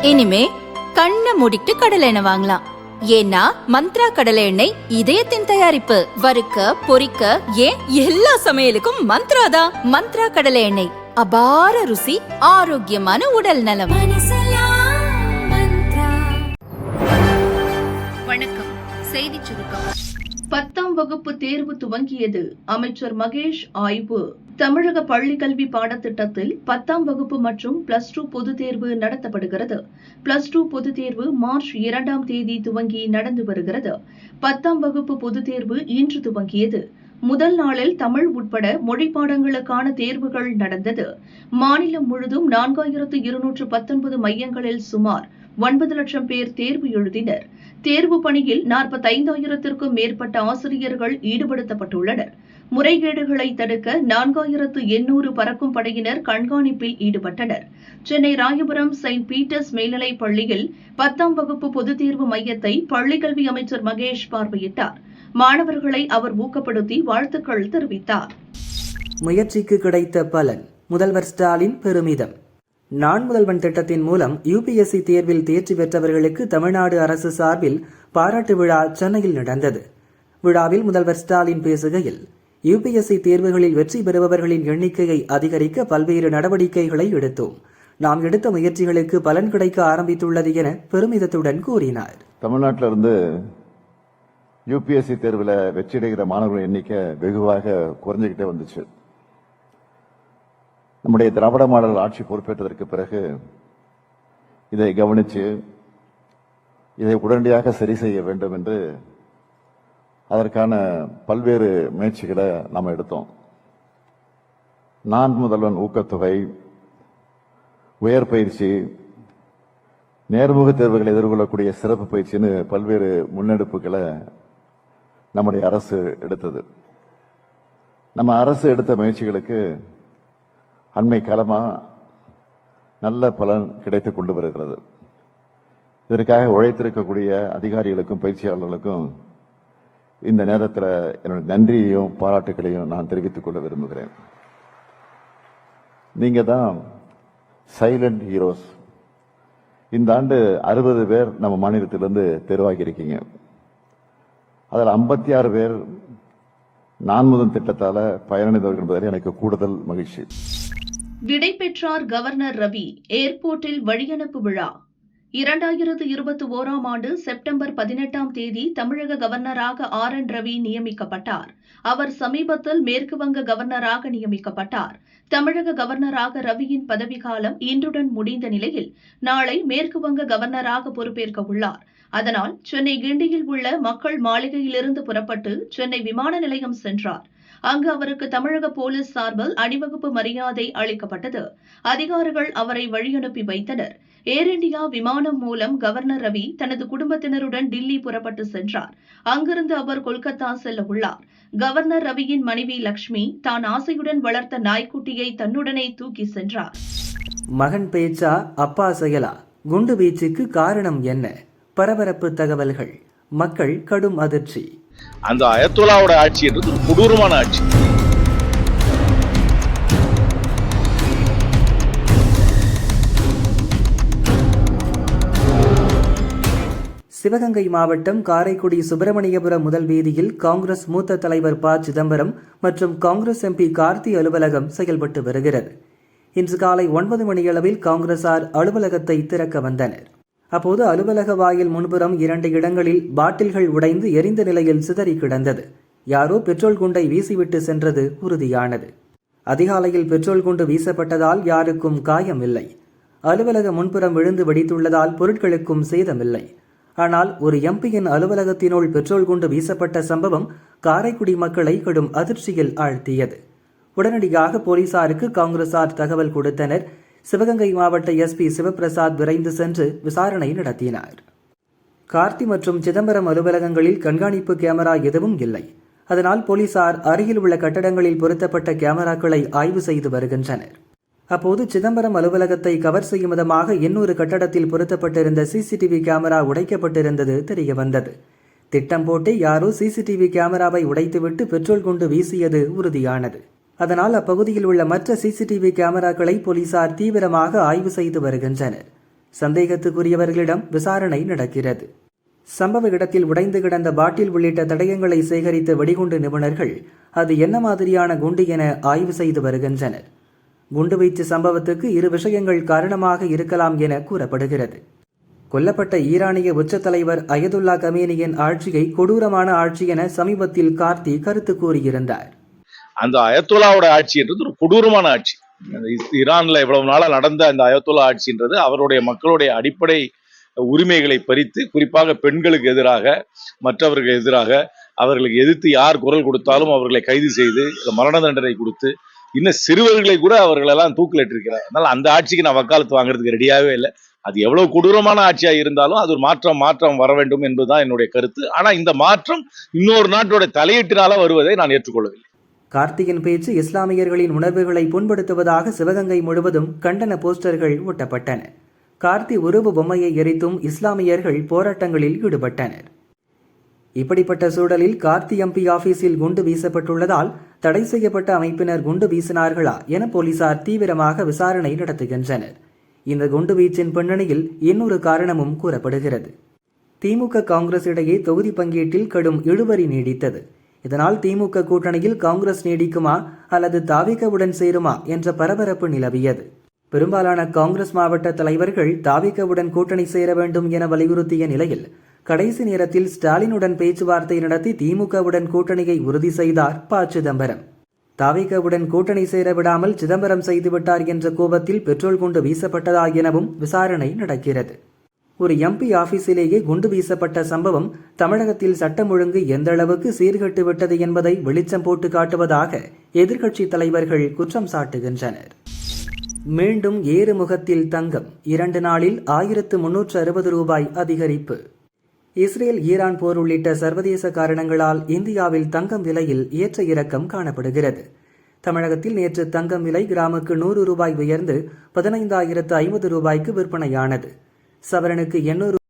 இனிமே கண்ணை மூடிட்டு கடலை எண்ணெய் வாங்கலாம். ஏன்னா மந்த்ரா கடலை எண்ணெய் இதயத்தின் தயாரிப்பு. வறுக்க பொரிக்க ஏன் எல்லா சமையலுக்கும் மந்த்ரா தான். மந்த்ரா கடலை எண்ணெய், அபார ருசி, ஆரோக்கியமான உடல் நலம். வணக்கம். செய்தி சுருக்கம். 10ஆம் வகுப்பு தேர்வு துவங்கியது. அமைச்சர் மகேஷ் ஆய்வு. தமிழக பள்ளிக்கல்வி பாடத்திட்டத்தில் 10ஆம் வகுப்பு மற்றும் +2 பொதுத் தேர்வு நடத்தப்படுகிறது. +2 பொதுத் தேர்வு மார்ச் 2ஆம் தேதி துவங்கி நடந்து வருகிறது. 10ஆம் வகுப்பு பொதுத் தேர்வு இன்று துவங்கியது. முதல் நாளில் தமிழ் உட்பட மொழி பாடங்களுக்கான தேர்வுகள் நடந்தது. மாநிலம் முழுதும் 4219 மையங்களில் சுமார் 9 லட்சம் பேர் தேர்வு எழுதினர். தேர்வு பணியில் 45,000க்கும் மேற்பட்ட ஆசிரியர்கள் ஈடுபடுத்தப்பட்டுள்ளனர். முறைகேடுகளை தடுக்க 4800 பறக்கும் படையினர் கண்காணிப்பில் ஈடுபட்டனர். சென்னை ராயபுரம் செயின்ட் பீட்டர்ஸ் மேல்நிலைப் பள்ளியில் 10ஆம் வகுப்பு பொதுத் தேர்வு மையத்தை பள்ளிக்கல்வி அமைச்சர் மகேஷ் பார்வையிட்டார். மாணவர்களை அவர் ஊக்கப்படுத்தி வாழ்த்துக்கள் தெரிவித்தார். முயற்சிக்கு கிடைத்த பலன். முதல்வர் ஸ்டாலின் பெருமிதம். நான் முதல்வன் திட்டத்தின் மூலம் UPSC தேர்வில் தேர்ச்சி பெற்றவர்களுக்கு தமிழ்நாடு அரசு சார்பில் பாராட்டு விழா சென்னையில் நடந்தது. விழாவில் முதல்வர் ஸ்டாலின் பேசுகையில், UPSC தேர்வுகளில் வெற்றி பெறுபவர்களின் எண்ணிக்கையை அதிகரிக்க பல்வேறு நடவடிக்கைகளை எடுத்தோம். நாம் எடுத்த முயற்சிகளுக்கு பலன் கிடைக்க ஆரம்பித்துள்ளது என பெருமிதத்துடன் கூறினார். தமிழ்நாட்டில இருந்து UPSC தேர்வில் வெற்றியடைகிற மாணவர்கள் எண்ணிக்கை வெகுவாக குறைஞ்சுக்கிட்டே வந்துச்சு. நம்முடைய திராவிட மாடல் ஆட்சி பொறுப்பேற்றதற்கு பிறகு இதை கவனித்து இதை உடனடியாக சரி செய்ய வேண்டும் என்று அதற்கான பல்வேறு முயற்சிகளை நாம் எடுத்தோம். நான் முதல்வன் ஊக்கத்தொகை, உயர் பயிற்சி, நேர்முக தேர்வுகளை எதிர்கொள்ளக்கூடிய சிறப்பு பயிற்சின்னு பல்வேறு முன்னெடுப்புகளை நம்முடைய அரசு எடுத்தது. நம்ம அரசு எடுத்த முயற்சிகளுக்கு அண்மை காலமாக நல்ல பலன் கிடைத்துக் கொண்டு வருகிறது. இதற்காக உழைத்திருக்கக்கூடிய அதிகாரிகளுக்கும் பயிற்சியாளர்களுக்கும் இந்த நேரத்தில் என்னுடைய நன்றியையும் பாராட்டுகளையும் நான் தெரிவித்துக் கொள்ள விரும்புகிறேன். நீங்க தான் சைலண்ட் ஹீரோஸ். இந்த ஆண்டு 60 பேர் நம்ம மாநிலத்திலிருந்து தேர்வாகி இருக்கீங்க. அதில் 56 பேர் நான் முதல் திட்டத்தால பயனடைந்தவர்கள் என்பதில் எனக்கு கூடுதல் மகிழ்ச்சி. விடை பெற்றார் கவர்னர் ரவி. ஏர்போர்ட்டில் வழியனுப்பு விழா. 2021ஆம் ஆண்டு செப்டம்பர் 18ஆம் தேதி தமிழக கவர்னராக RN ரவி நியமிக்கப்பட்டார். அவர் சமீபத்தில் மேற்குவங்க கவர்னராக நியமிக்கப்பட்டார். தமிழக கவர்னராக ரவியின் பதவிக்காலம் இன்றுடன் முடிந்த நிலையில் நாளை மேற்குவங்க கவர்னராக பொறுப்பேற்க உள்ளார். அதனால் சென்னை கிண்டியில் உள்ள மக்கள் மாளிகையிலிருந்து புறப்பட்டு சென்னை விமான நிலையம் சென்றார். அங்கு அவருக்கு தமிழக போலீஸ் சார்பில் அணிவகுப்பு மரியாதை அளிக்கப்பட்டது. அதிகாரிகள் அவரை வழியனுப்பி வைத்தனர். ஏர் இண்டியா விமானம் மூலம் கவர்னர் ரவி தனது குடும்பத்தினருடன் டில்லி புறப்பட்டு சென்றார். அங்கிருந்து அவர் கொல்கத்தா செல்ல உள்ளார். கவர்னர் ரவியின் மனைவி லட்சுமி தான் ஆசையுடன் வளர்த்த நாய்க்குட்டியை தன்னுடனே தூக்கி சென்றார். மகன் பேச்சா அப்பா செயலா? குண்டு வீச்சுக்கு காரணம் என்ன? பரபரப்பு தகவல்கள். மக்கள் கடும் அதிர்ச்சி. அந்த அயத்தோலாவோட ஆட்சி என்றது ஒரு கொடூரமான ஆட்சி. சிவகங்கை மாவட்டம் காரைக்குடி சுப்பிரமணியபுரம் முதல் வீதியில் காங்கிரஸ் மூத்த தலைவர் ப. சிதம்பரம் மற்றும் காங்கிரஸ் MP கார்த்தி அலுவலகம் செயல்பட்டு வருகிறது. இன்று காலை 9 மணியளவில் காங்கிரசார் அலுவலகத்தை திறக்க வந்தனர். அப்போது அலுவலக வாயில் முன்புறம் 2 இடங்களில் பாட்டில்கள் உடைந்து எரிந்த நிலையில் சிதறி கிடந்தது. யாரோ பெட்ரோல் குண்டை வீசிவிட்டு சென்றது உறுதியானது. அதிகாலையில் பெட்ரோல் குண்டு வீசப்பட்டதால் யாருக்கும் காயமில்லை. அலுவலக முன்புறம் விழுந்து வெடித்துள்ளதால் பொருட்களுக்கும் சேதமில்லை. ஆனால் ஒரு MPயின் அலுவலகத்தினுள் பெட்ரோல் குண்டு வீசப்பட்ட சம்பவம் காரைக்குடி மக்களை கடும் அதிர்ச்சியில் ஆழ்த்தியது. உடனடியாக போலீசாருக்கு காங்கிரசார் தகவல் கொடுத்தனர். சிவகங்கை மாவட்ட SP சிவபிரசாத் விரைந்து சென்று விசாரணை நடத்தினார். கார்த்தி மற்றும் சிதம்பரம் அலுவலகங்களில் கண்காணிப்பு கேமரா எதுவும் இல்லை. அதனால் போலீசார் அருகில் உள்ள கட்டடங்களில் பொருத்தப்பட்ட கேமராக்களை ஆய்வு செய்து வருகின்றனர். அப்போது சிதம்பரம் அலுவலகத்தை கவர் செய்யும் விதமாக இன்னொரு கட்டடத்தில் பொருத்தப்பட்டிருந்த CCTV கேமரா உடைக்கப்பட்டிருந்தது தெரியவந்தது. திட்டம் போட்டு யாரோ CCTV கேமராவை உடைத்துவிட்டு பெட்ரோல் குண்டு வீசியது உறுதியானது. அதனால் அப்பகுதியில் உள்ள மற்ற CCTV கேமராக்களை போலீசார் தீவிரமாக ஆய்வு செய்து வருகின்றனர். சந்தேகத்துக்குரியவர்களிடம் விசாரணை நடக்கிறது. சம்பவ இடத்தில் உடைந்து கிடந்த பாட்டில் உள்ளிட்ட தடயங்களை சேகரித்த வெடிகுண்டு நிபுணர்கள் அது என்ன மாதிரியான குண்டு என ஆய்வு செய்து வருகின்றனர். குண்டுவீச்சு சம்பவத்துக்கு 2 விஷயங்கள் காரணமாக இருக்கலாம் என கூறப்படுகிறது. கொல்லப்பட்ட ஈரானிய உச்ச தலைவர் அயதுல்லா கமேனியின் ஆட்சியை கொடூரமான ஆட்சி என சமீபத்தில் கார்த்தி கருத்து கூறியிருந்தார். அந்த அயத்துல்லாவோட ஆட்சி என்றது ஒரு கொடூரமான ஆட்சி. ஈரான்ல இவ்வளவு நாளா நடந்த அந்த அயத்துல்லா ஆட்சின்றது அவருடைய மக்களுடைய அடிப்படை உரிமைகளை பறித்து, குறிப்பாக பெண்களுக்கு எதிராக, மற்றவர்களுக்கு எதிராக, அவர்களுக்கு எதிர்த்து யார் குரல் கொடுத்தாலும் அவர்களை கைது செய்து மரண தண்டனை கொடுத்து, இன்னும் சிறுவர்களை கூட அவர்களெல்லாம் தூக்கிலிட்டிருக்கிறார். அதனால அந்த ஆட்சிக்கு நான் வக்காலத்து வாங்குறதுக்கு ரெடியாகவே இல்லை. அது எவ்வளவு கொடூரமான ஆட்சியா இருந்தாலும் அது ஒரு மாற்றம் வர வேண்டும் என்பதுதான் என்னுடைய கருத்து. ஆனா இந்த மாற்றம் இன்னொரு நாட்டோட தலையீட்டினால வருவதை நான் ஏற்றுக்கொள்ளவில்லை. கார்த்தியின் பேச்சு இஸ்லாமியர்களின் உணர்வுகளை புண்படுத்துவதாக சிவகங்கை முழுவதும் கண்டன போஸ்டர்கள் ஒட்டப்பட்டன. கார்த்தி உருவ பொம்மையை எரித்தும் இஸ்லாமியர்கள் போராட்டங்களில் ஈடுபட்டனர். இப்படிப்பட்ட சூழலில் கார்த்தி எம்பி ஆபீஸில் குண்டு வீசப்பட்டுள்ளதால் தடை செய்யப்பட்ட அமைப்பினர் குண்டு வீசினார்களா என போலீசார் தீவிரமாக விசாரணை நடத்துகின்றனர். இந்த குண்டுவீச்சின் பின்னணியில் இன்னொரு காரணமும் கூறப்படுகிறது. திமுக காங்கிரஸ் இடையே தொகுதி பங்கீட்டில் கடும் இழுபறி நீடித்தது. இதனால் திமுக கூட்டணியில் காங்கிரஸ் நீடிக்குமா அல்லது தாவிகவுடன் சேருமா என்ற பரபரப்பு நிலவியது. பெரும்பாலான காங்கிரஸ் மாவட்ட தலைவர்கள் தாவிகவுடன் கூட்டணி சேர வேண்டும் என வலியுறுத்திய நிலையில் கடைசி நேரத்தில் ஸ்டாலினுடன் பேச்சுவார்த்தை நடத்தி திமுகவுடன் கூட்டணியை உறுதி செய்தார் ப. சிதம்பரம். தாவிகவுடன் கூட்டணி சேர விடாமல் சிதம்பரம் செய்துவிட்டார் என்ற கோபத்தில் பெட்ரோல் குண்டு வீசப்பட்டதா எனவும் விசாரணை நடக்கிறது. ஒரு எம்பி ஆபீஸிலேயே குண்டு வீசப்பட்ட சம்பவம் தமிழகத்தில் சட்டம் ஒழுங்கு எந்த அளவுக்கு சீர்கெட்டு விட்டது என்பதை வெளிச்சம் போட்டு காட்டுவதாக எதிர்க்கட்சி தலைவர்கள் குற்றம் சாட்டுகின்றனர். மீண்டும் ஏறுமுகத்தில் தங்கம் 2 நாளில் 1360 ரூபாய் அதிகரிப்பு. இஸ்ரேல் ஈரான் போர் உள்ளிட்ட சர்வதேச காரணங்களால் இந்தியாவில் தங்கம் விலையில் ஏற்ற இறக்கம் காணப்படுகிறது. தமிழகத்தில் நேற்று தங்கம் விலை கிராமுக்கு 100 ரூபாய் உயர்ந்து 15,050 ரூபாய்க்கு விற்பனையானது. சவரனுக்கு 800